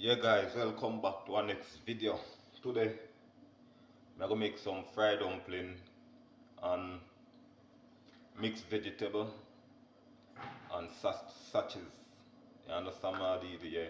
Yeah guys, welcome back to our next video. Today I'm gonna make some fried dumpling and mixed vegetable and sachets. You understand my yeah.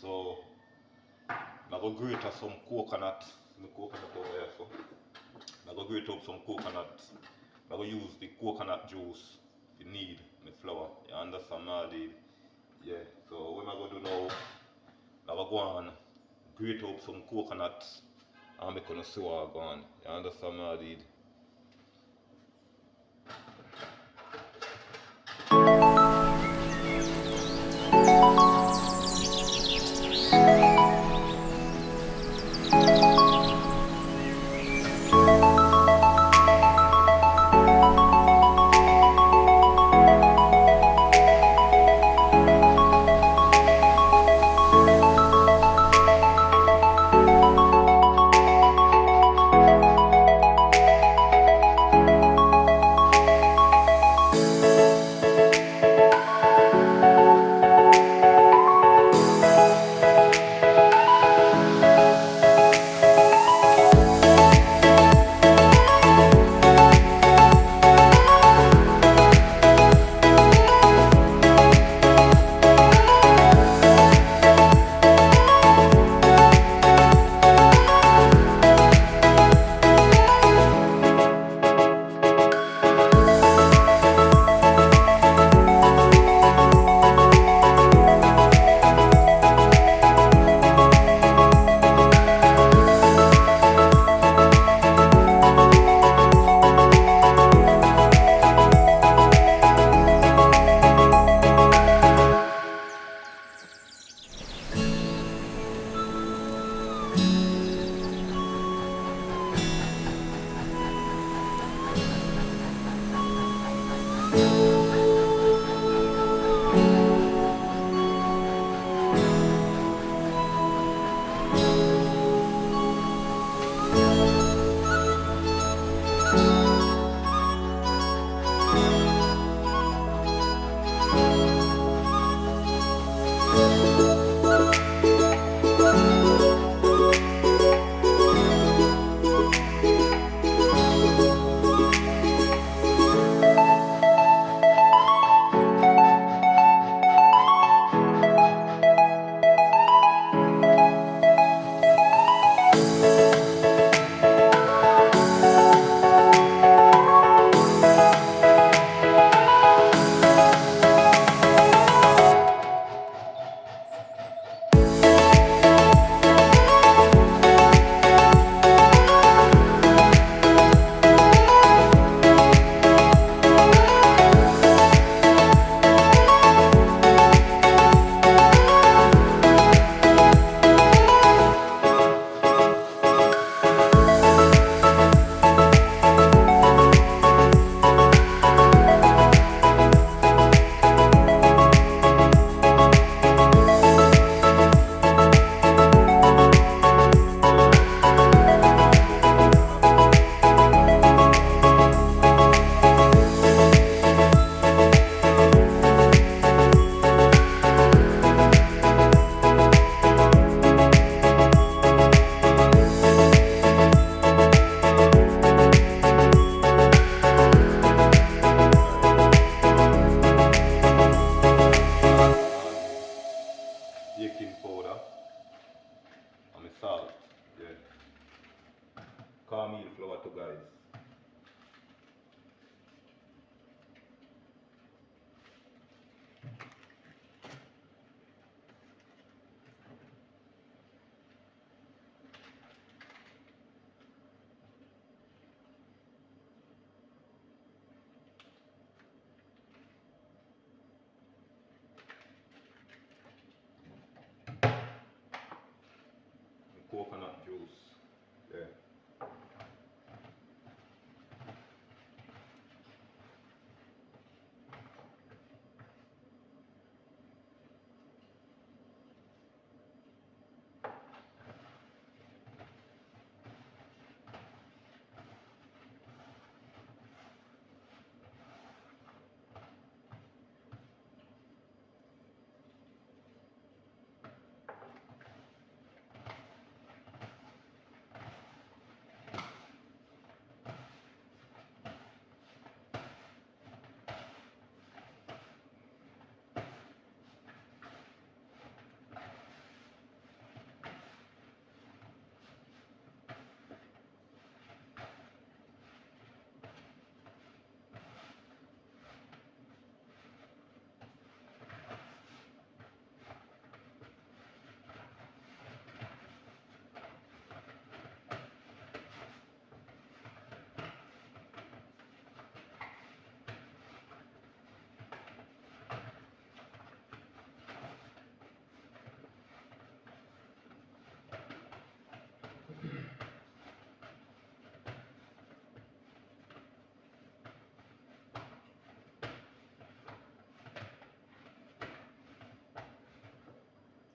So I'm gonna grate up some coconut. The coconut over here so. I'm gonna grate up some coconut. I'm gonna use the coconut juice if you need the flour. You understand my yeah. So what I'm gonna do now, I'm gonna go on grate up some coconut and make on sour gone. You understand my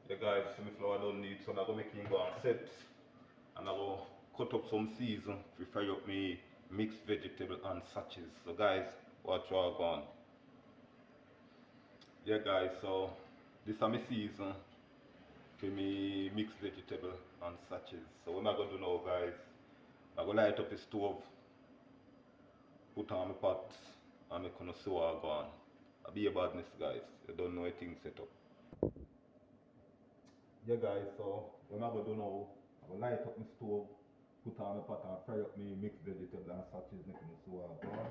The guys, flour don't need, so I'm gonna make him go and set. And I'm gonna cut up some season to fry up me mixed vegetable and sachets. So guys, watch what I go on. Yeah guys, so this is my season for me mixed vegetable and sachets. So what am I gonna do now guys? I'm gonna light up the stove, put on my pot, and I'm gonna see what I go on. I'll be a badness guys, you don't know anything set up. Yeah guys, so what I'm gonna do now, I'm gonna light up my stove, put on my pot and fry up my mixed vegetable and sachets, I'm gonna see what I go on.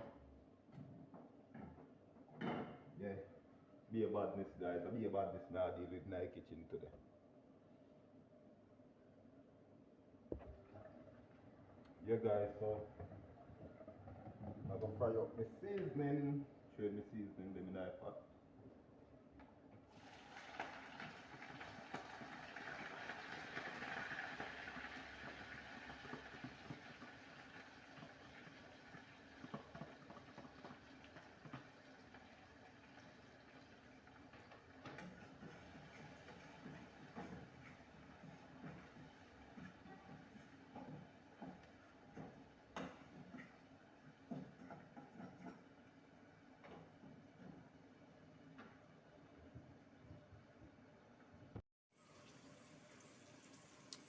Yeah, be a badness guys, I'll be a badness now deal with my kitchen today. Yeah guys, so I'm gonna fry up my seasoning, trade my seasoning, then my knife pot.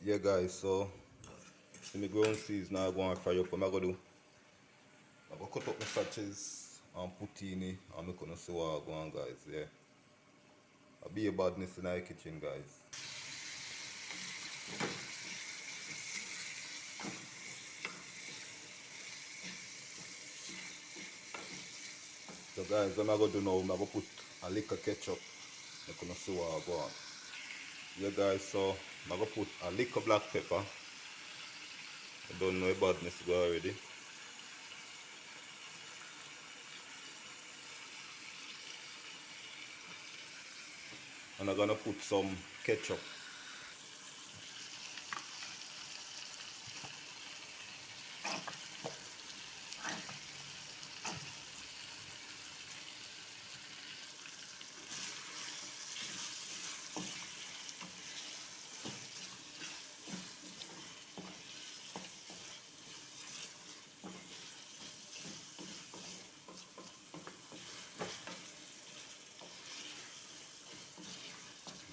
Yeah guys, so see my ground seeds now go and fry up. What am I gonna do? I'm gonna cut up my sachets and put in it and I'm gonna see what I go on guys, yeah. I'll be a badness in our kitchen guys. So guys, what I'm gonna do now, I'm gonna put a little ketchup. I'm gonna see what I go on. Yeah guys, so I'm gonna put a little black pepper. I don't know about badness go already. And I'm gonna put some ketchup.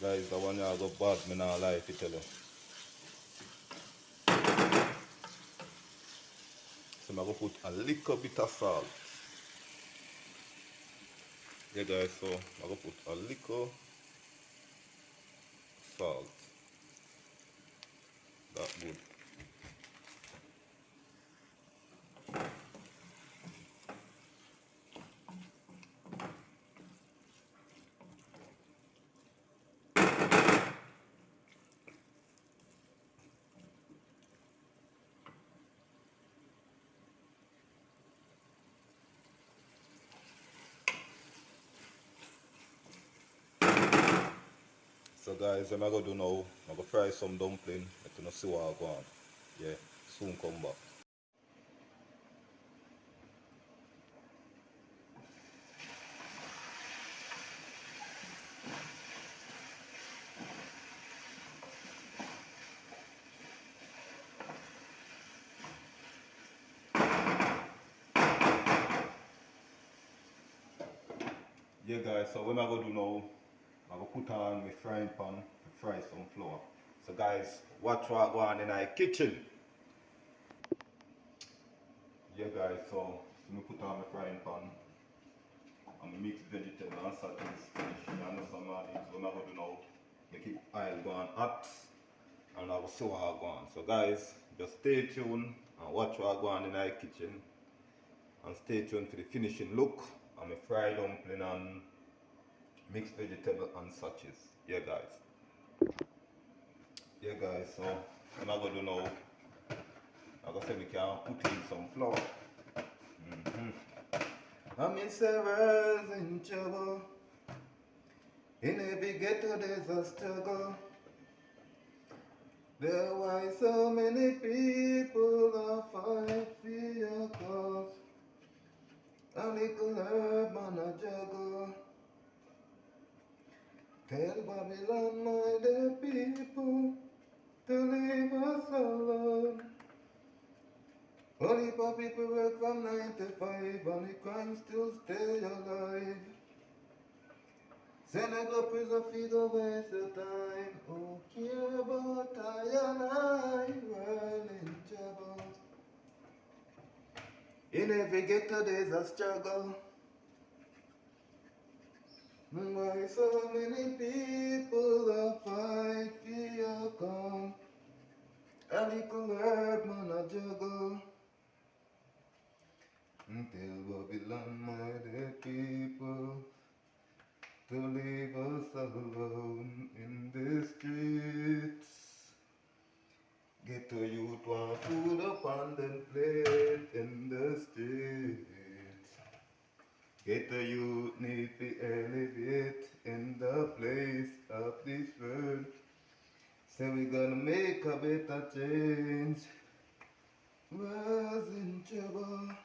Guys, the one you go bad, me not lie to tell you. So I'm gonna put a little bit of salt. Yeah guys, so I'm gonna put a little salt. That good. So guys, what I'm gonna do now, I'm gonna fry some dumpling. I'm gonna see what I go on. Yeah, soon come back. Yeah guys, so what I'm gonna do now, I'm gonna put on my frying pan to fry some flour. So guys, watch what go on in our kitchen. Yeah guys, so me put on my frying pan and my mixed vegetable and salt is finished. You know some of these, what I'm gonna do now, make it oil go on hot and I will see what I go on. So guys, just stay tuned and watch what go on in our kitchen and stay tuned for the finishing look and my fried dumpling and mixed vegetable and sachets. Yeah guys. Yeah guys, so what I'm gonna do now, I'm gonna say we can put in some flour. I'm in Sarah's in trouble. In every ghetto there's a struggle. There why so many people are fight for your cause. A little herb and a juggle. Tell Babylon, my dear people, to leave us alone. Only for people work from 9 to 5, and the crime still stay alive. Send a go prison fee go waste the time. Who care about I and I? Well in trouble. In every ghetto there's a struggle. Why so many people are fight for your come? A little herb man a juggle. Tell Babylon, my dear people, to leave us alone in the streets. Get a youth want food upon them plate in the streets. Get a youth need to elevate in the place of this world. Say we gonna make a better change. Was in trouble.